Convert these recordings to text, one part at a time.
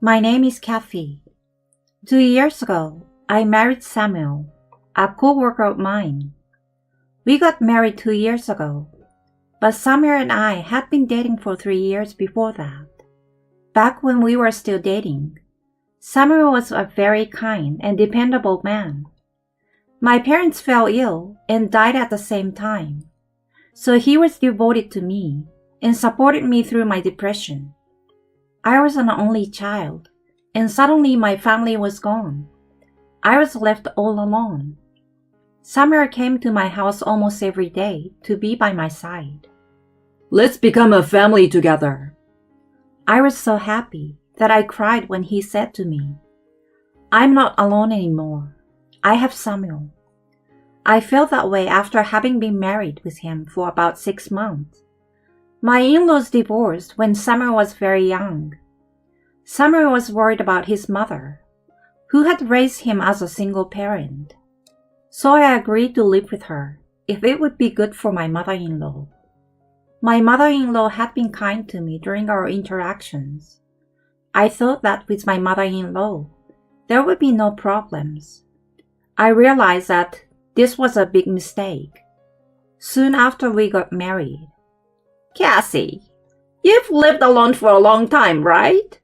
My name is Kathy. 2 years ago, I married Samuel, a co-worker of mine. We got married 2 years ago, but Samuel and I had been dating for 3 years before that. Back when we were still dating, Samuel was a very kind and dependable man. My parents fell ill and died at the same time, so he was devoted to me and supported me through my depression. I was an only child, and suddenly my family was gone. I was left all alone. Samuel came to my house almost every day to be by my side. Let's become a family together. I was so happy that I cried when he said to me, I'm not alone anymore. I have Samuel. I felt that way after having been married with him for about 6 months. My in-laws divorced when Samuel was very young. Samuel was worried about his mother, who had raised him as a single parent. So I agreed to live with her if it would be good for my mother-in-law. My mother-in-law had been kind to me during our interactions. I thought that with my mother-in-law, there would be no problems. I realized that this was a big mistake. Soon after we got married. Cassie, you've lived alone for a long time, right?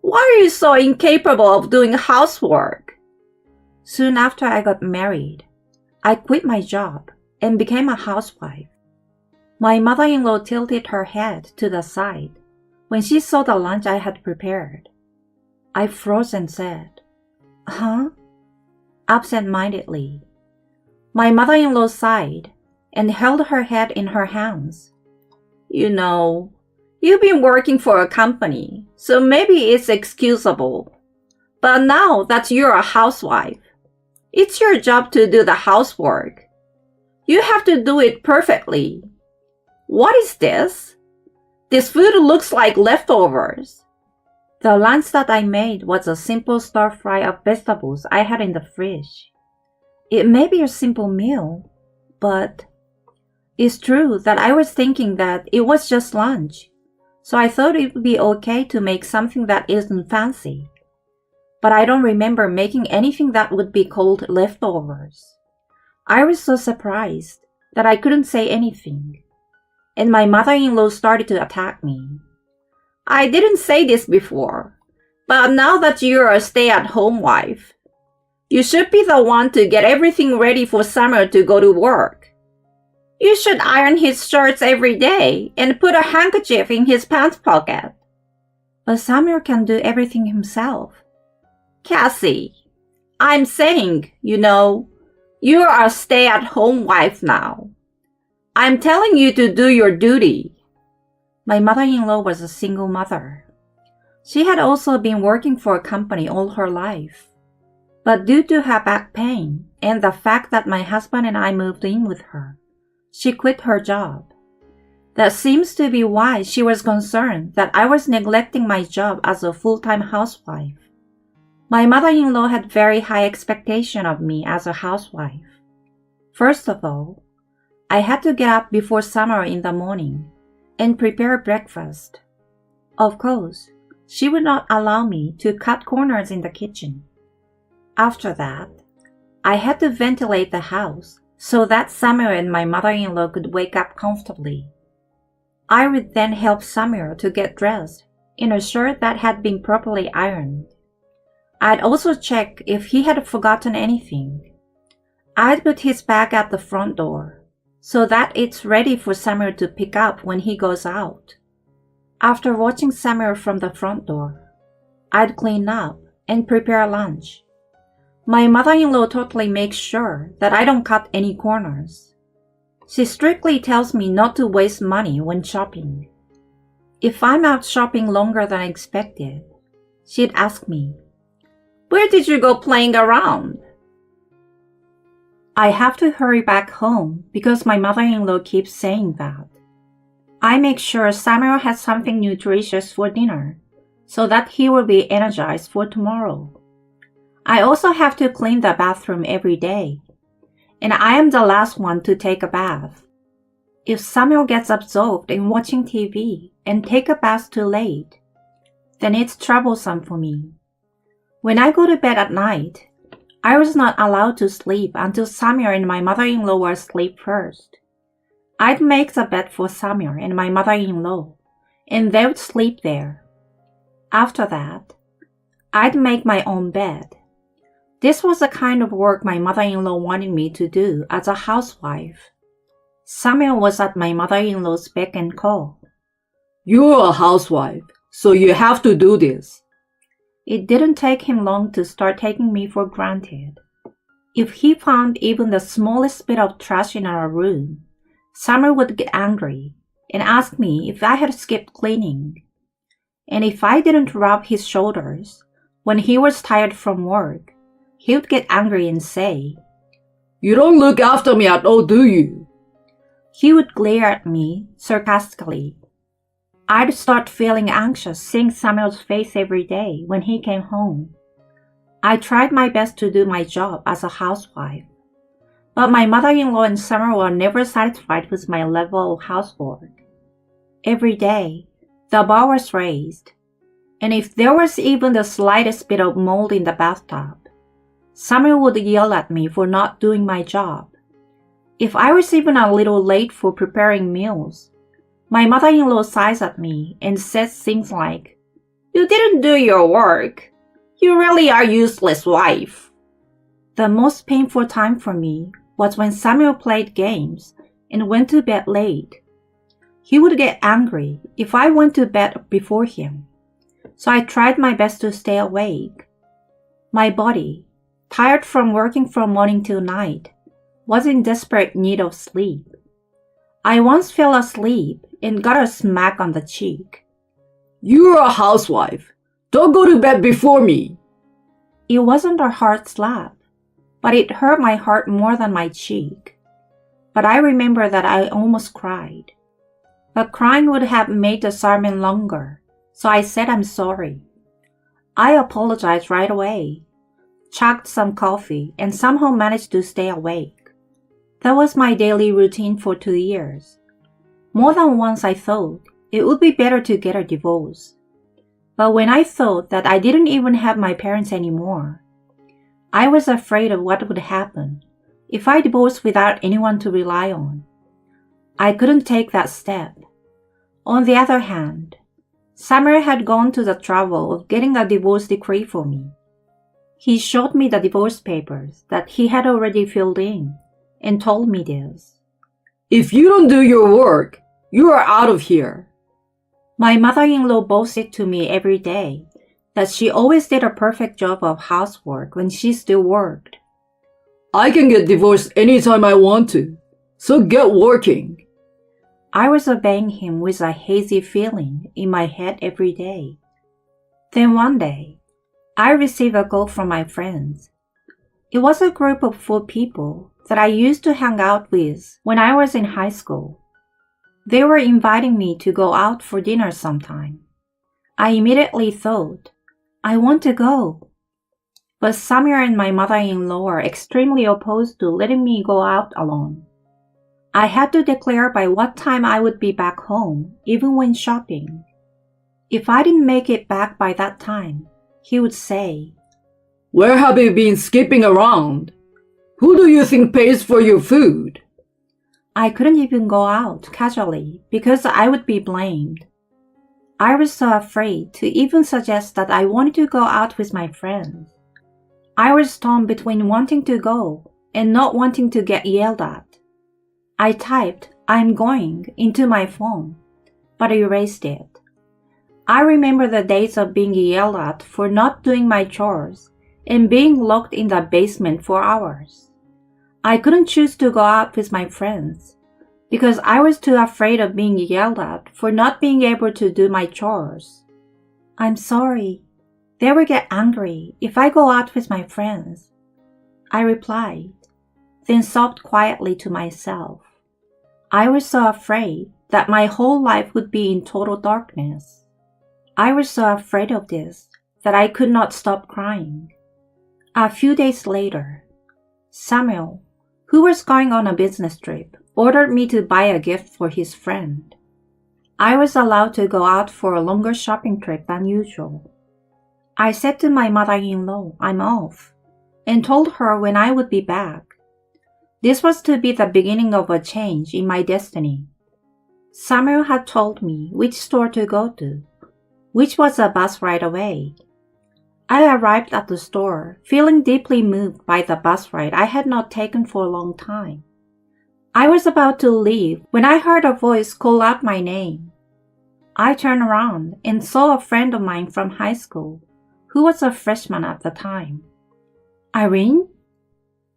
Why are you so incapable of doing housework? Soon after I got married, I quit my job and became a housewife. My mother-in-law tilted her head to the side when she saw the lunch I had prepared. I froze and said, "Huh?" absent-mindedly. My mother-in-law sighed and held her head in her hands. You know, you've been working for a company, so maybe it's excusable. But now that you're a housewife, it's your job to do the housework. You have to do it perfectly. What is this? This food looks like leftovers. The lunch that I made was a simple stir-fry of vegetables I had in the fridge. It may be a simple meal, but it's true that I was thinking that it was just lunch, so I thought it would be okay to make something that isn't fancy. But I don't remember making anything that would be called leftovers. I was so surprised that I couldn't say anything, and my mother-in-law started to attack me. I didn't say this before, but now that you're a stay-at-home wife, you should be the one to get everything ready for Samuel to go to work. You should iron his shirts every day and put a handkerchief in his pants pocket. But Samuel can do everything himself. Cassie, I'm saying, you are a stay-at-home wife now. I'm telling you to do your duty. My mother-in-law was a single mother. She had also been working for a company all her life. But due to her back pain and the fact that my husband and I moved in with her, she quit her job. That seems to be why she was concerned that I was neglecting my job as a full-time housewife. My mother-in-law had very high expectation of me as a housewife. First of all, I had to get up before Samuel in the morning and prepare breakfast. Of course, she would not allow me to cut corners in the kitchen. After that, I had to ventilate the house so that Samuel and my mother-in-law could wake up comfortably. I would then help Samuel to get dressed in a shirt that had been properly ironed. I'd also check if he had forgotten anything. I'd put his bag at the front door so that it's ready for Samuel to pick up when he goes out. After watching Samuel from the front door, I'd clean up and prepare lunch. My mother-in-law totally makes sure that I don't cut any corners. She strictly tells me not to waste money when shopping. If I'm out shopping longer than expected, she'd ask me, "Where did you go playing around?" I have to hurry back home because my mother-in-law keeps saying that. I make sure Samuel has something nutritious for dinner so that he will be energized for tomorrow. I also have to clean the bathroom every day, and I am the last one to take a bath. If Samuel gets absorbed in watching TV and take a bath too late, then it's troublesome for me. When I go to bed at night, I was not allowed to sleep until Samuel and my mother-in-law were asleep first. I'd make the bed for Samuel and my mother-in-law, and they would sleep there. After that, I'd make my own bed. This was the kind of work my mother-in-law wanted me to do as a housewife. Samuel was at my mother-in-law's beck and call. You're a housewife, so you have to do this. It didn't take him long to start taking me for granted. If he found even the smallest bit of trash in our room, Samuel would get angry and ask me if I had skipped cleaning. And if I didn't rub his shoulders when he was tired from work, he would get angry and say, You don't look after me at all, do you? He would glare at me sarcastically. I'd start feeling anxious seeing Samuel's face every day when he came home. I tried my best to do my job as a housewife, but my mother-in-law and Samuel were never satisfied with my level of housework. Every day, the bar was raised, and if there was even the slightest bit of mold in the bathtub, Samuel would yell at me for not doing my job. If I was even a little late for preparing meals, my mother-in-law sighs at me and says things like, You didn't do your work. You really are a useless wife. The most painful time for me was when Samuel played games and went to bed late. He would get angry if I went to bed before him, so I tried my best to stay awake. My body, tired from working from morning till night, was in desperate need of sleep. I once fell asleep and got a smack on the cheek. You're a housewife. Don't go to bed before me. It wasn't a hard slap, but it hurt my heart more than my cheek. But I remember that I almost cried. But crying would have made the sermon longer, so I said I'm sorry. I apologized right away, chugged some coffee, and somehow managed to stay awake. That was my daily routine for 2 years. More than once I thought it would be better to get a divorce. But when I thought that I didn't even have my parents anymore, I was afraid of what would happen if I divorced without anyone to rely on. I couldn't take that step. On the other hand, Samuel had gone to the trouble of getting a divorce decree for me. He showed me the divorce papers that he had already filled in and told me this. If you don't do your work, you are out of here. My mother-in-law boasted to me every day that she always did a perfect job of housework when she still worked. I can get divorced anytime I want to, so get working. I was obeying him with a hazy feeling in my head every day. Then one day, I received a call from my friends. It was a group of 4 people that I used to hang out with when I was in high school. They were inviting me to go out for dinner sometime. I immediately thought, I want to go. But Samuel and my mother-in-law are extremely opposed to letting me go out alone. I had to declare by what time I would be back home, even when shopping. If I didn't make it back by that time, he would say, Where have you been skipping around? Who do you think pays for your food? I couldn't even go out casually because I would be blamed. I was so afraid to even suggest that I wanted to go out with my friends. I was torn between wanting to go and not wanting to get yelled at. I typed, I'm going, into my phone, but erased it. I remember the days of being yelled at for not doing my chores and being locked in the basement for hours. I couldn't choose to go out with my friends because I was too afraid of being yelled at for not being able to do my chores. I'm sorry. They will get angry if I go out with my friends. I replied, then sobbed quietly to myself. I was so afraid that my whole life would be in total darkness. I was so afraid of this that I could not stop crying. A few days later, Samuel, who was going on a business trip, ordered me to buy a gift for his friend. I was allowed to go out for a longer shopping trip than usual. I said to my mother-in-law, I'm off, and told her when I would be back. This was to be the beginning of a change in my destiny. Samuel had told me which store to go to, which was a bus ride away. I arrived at the store, feeling deeply moved by the bus ride I had not taken for a long time. I was about to leave when I heard a voice call out my name. I turned around and saw a friend of mine from high school, who was a freshman at the time. Irene?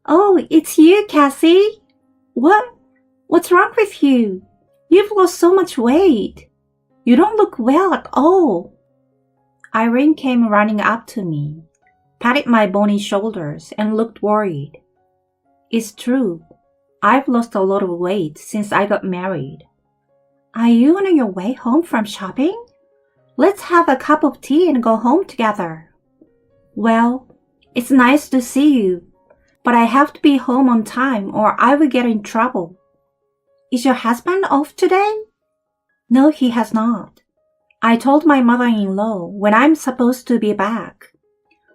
Oh, it's you, Cassie. What's wrong with you? You've lost so much weight. You don't look well at all. Irene came running up to me, patted my bony shoulders, and looked worried. It's true. I've lost a lot of weight since I got married. Are you on your way home from shopping? Let's have a cup of tea and go home together. Well, it's nice to see you, but I have to be home on time or I will get in trouble. Is your husband off today? No, he has not. I told my mother-in-law when I'm supposed to be back.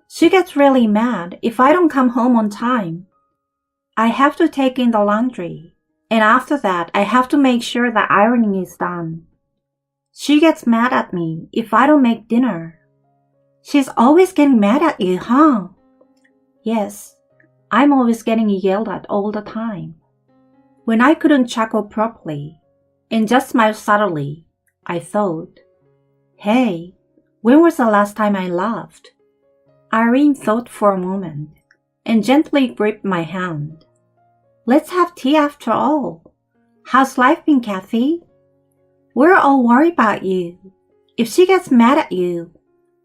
She gets really mad if I don't come home on time. I have to take in the laundry, and after that I have to make sure the ironing is done. She gets mad at me if I don't make dinner. She's always getting mad at you, huh? Yes, I'm always getting yelled at all the time. When I couldn't chuckle properly and just smile subtly, I thought, hey, when was the last time I laughed? Irene thought for a moment and gently gripped my hand. Let's have tea after all. How's life been, Kathy? We're all worried about you. If she gets mad at you,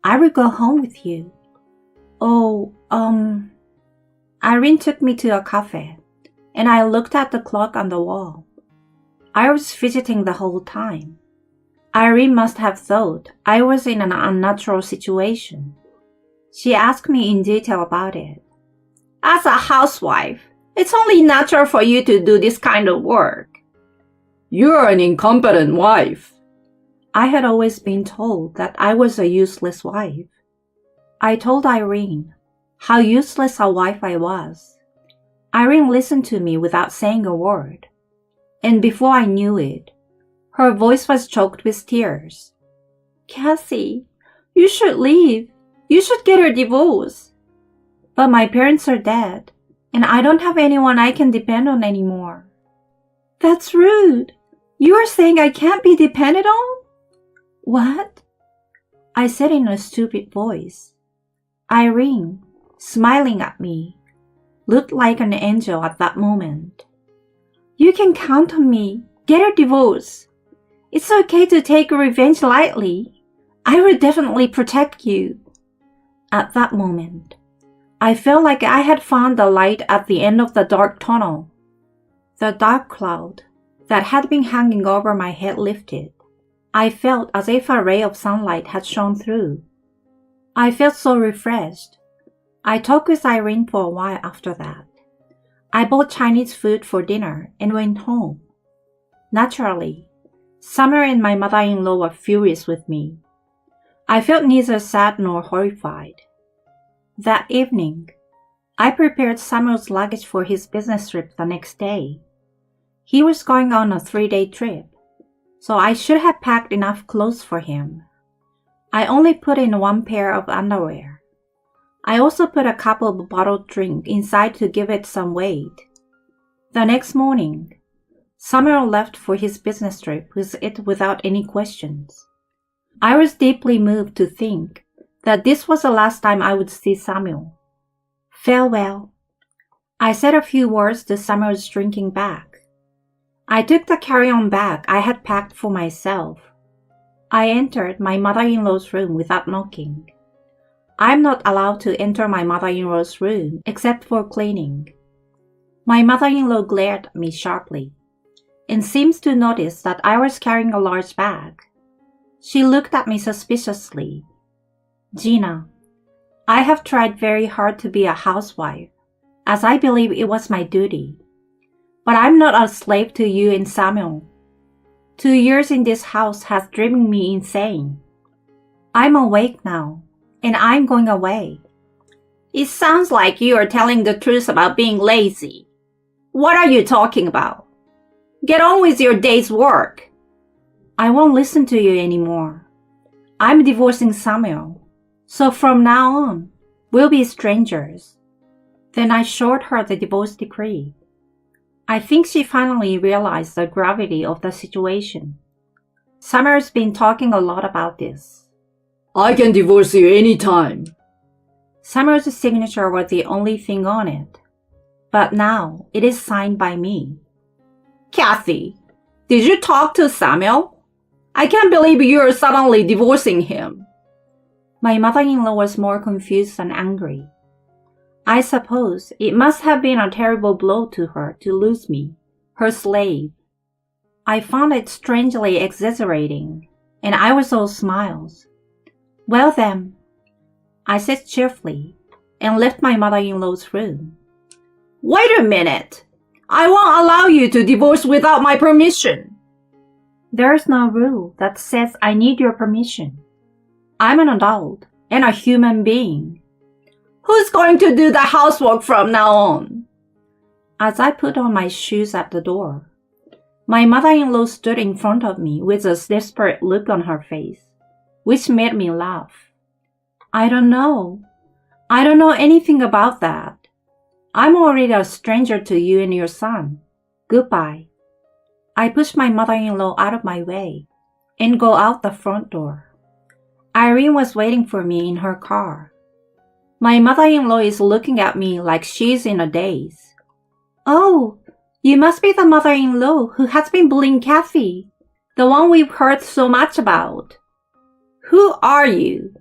I will go home with you. Irene took me to a cafe, and I looked at the clock on the wall. I was fidgeting the whole time. Irene must have thought I was in an unnatural situation. She asked me in detail about it. As a housewife, it's only natural for you to do this kind of work. You're an incompetent wife. I had always been told that I was a useless wife. I told Irene how useless a wife I was. Irene listened to me without saying a word, and before I knew it, her voice was choked with tears. Cassie, you should leave. You should get a divorce. But my parents are dead, and I don't have anyone I can depend on anymore. That's rude. You are saying I can't be depended on? What? I said in a stupid voice. Irene, smiling at me, looked like an angel at that moment. You can count on me. Get a divorce. It's okay to take revenge lightly. I will definitely protect you. At that moment, I felt like I had found the light at the end of the dark tunnel. The dark cloud that had been hanging over my head lifted. I felt as if a ray of sunlight had shone through. I felt so refreshed. I talked with Irene for a while after that. I bought Chinese food for dinner and went home. Naturally, Summer and my mother-in-law were furious with me. I felt neither sad nor horrified. That evening, I prepared Samuel's luggage for his business trip the next day. He was going on a 3-day trip, so I should have packed enough clothes for him. I only put in one pair of underwear. I also put a cup of bottled drink inside to give it some weight. The next morning, Samuel left for his business trip with it without any questions. I was deeply moved to think that this was the last time I would see Samuel. Farewell. I said a few words to Samuel's drinking bag. I took the carry-on bag I had packed for myself. I entered my mother-in-law's room without knocking. I'm not allowed to enter my mother-in-law's room except for cleaning. My mother-in-law glared at me sharply and seems to notice that I was carrying a large bag. She looked at me suspiciously. Gina, I have tried very hard to be a housewife, as I believe it was my duty. But I'm not a slave to you and Samuel. 2 years in this house has driven me insane. I'm awake now, and I'm going away. It sounds like you are telling the truth about being lazy. What are you talking about? Get on with your day's work. I won't listen to you anymore. I'm divorcing Samuel, so from now on, we'll be strangers. Then I showed her the divorce decree. I think she finally realized the gravity of the situation. Samuel's been talking a lot about this. I can divorce you anytime. Samuel's signature was the only thing on it. But now it is signed by me. Kathy, did you talk to Samuel? I can't believe you're suddenly divorcing him. My mother-in-law was more confused than angry. I suppose it must have been a terrible blow to her to lose me, her slave. I found it strangely exasperating, and I was all smiles. Well then, I said cheerfully, and left my mother-in-law's room. Wait a minute. I won't allow you to divorce without my permission. There's no rule that says I need your permission. I'm an adult and a human being. Who's going to do the housework from now on? As I put on my shoes at the door, my mother-in-law stood in front of me with a desperate look on her face, which made me laugh. I don't know anything about that. I'm already a stranger to you and your son. Goodbye. I pushed my mother-in-law out of my way and go out the front door. Irene was waiting for me in her car. My mother-in-law is looking at me like she's in a daze. Oh, you must be the mother-in-law who has been bullying Kathy, the one we've heard so much about. Who are you?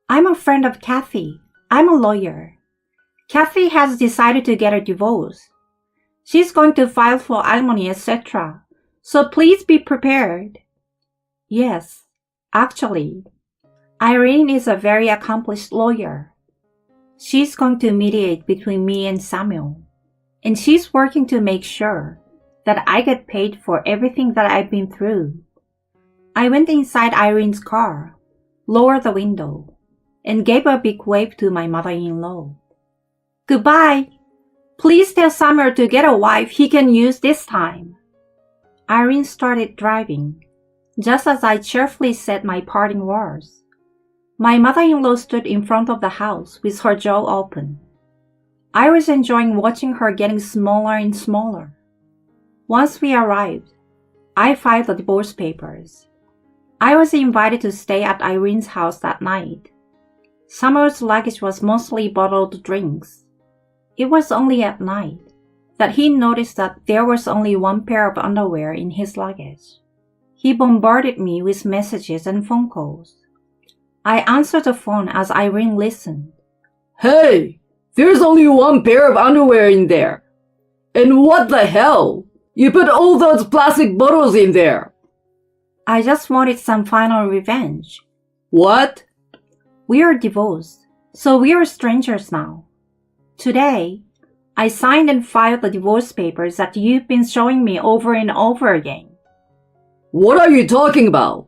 I'm a friend of Kathy. I'm a lawyer. Kathy has decided to get a divorce. She's going to file for alimony, etc. So please be prepared. Yes, actually, Irene is a very accomplished lawyer. She's going to mediate between me and Samuel, and she's working to make sure that I get paid for everything that I've been through. I went inside Irene's car, lowered the window, and gave a big wave to my mother-in-law. Goodbye. Please tell Samuel to get a wife he can use this time. Irene started driving, just as I cheerfully said my parting words. My mother-in-law stood in front of the house with her jaw open. I was enjoying watching her getting smaller and smaller. Once we arrived, I filed the divorce papers. I was invited to stay at Irene's house that night. Samuel's luggage was mostly bottled drinks. It was only at night that he noticed that there was only one pair of underwear in his luggage. He bombarded me with messages and phone calls. I answered the phone as Irene listened. Hey, there's only one pair of underwear in there. And what the hell? You put all those plastic bottles in there. I just wanted some final revenge. What? We are divorced, so we are strangers now. Today, I signed and filed the divorce papers that you've been showing me over and over again. What are you talking about?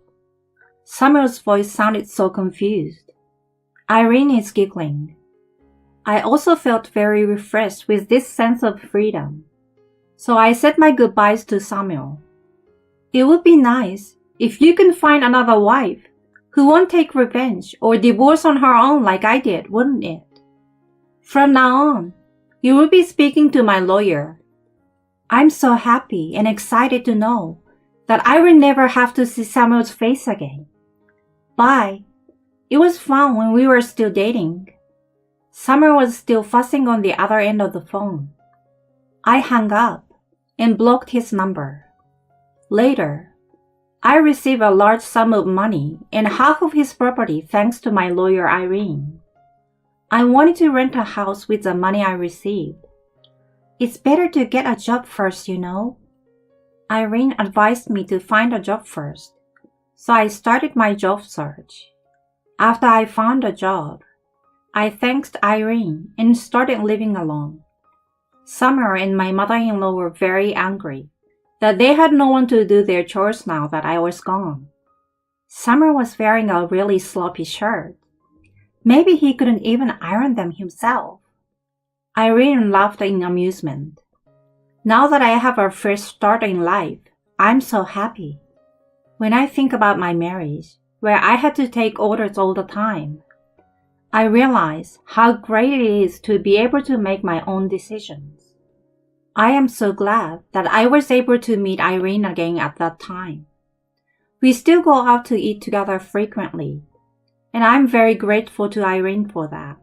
Samuel's voice sounded so confused. Irene is giggling. I also felt very refreshed with this sense of freedom. So I said my goodbyes to Samuel. It would be nice if you can find another wife who won't take revenge or divorce on her own like I did, wouldn't it? From now on, you will be speaking to my lawyer. I'm so happy and excited to know that I will never have to see Samuel's face again. Bye. It was fun when we were still dating. Samuel was still fussing on the other end of the phone. I hung up and blocked his number. Later, I received a large sum of money and half of his property thanks to my lawyer Irene. I wanted to rent a house with the money I received. It's better to get a job first, you know. Irene advised me to find a job first, so I started my job search. After I found a job, I thanked Irene and started living alone. Summer and my mother-in-law were very angry that they had no one to do their chores now that I was gone. Summer was wearing a really sloppy shirt. Maybe he couldn't even iron them himself. Irene laughed in amusement. Now that I have a fresh start in life, I'm so happy. When I think about my marriage, where I had to take orders all the time, I realize how great it is to be able to make my own decisions. I am so glad that I was able to meet Irene again at that time. We still go out to eat together frequently, and I'm very grateful to Irene for that.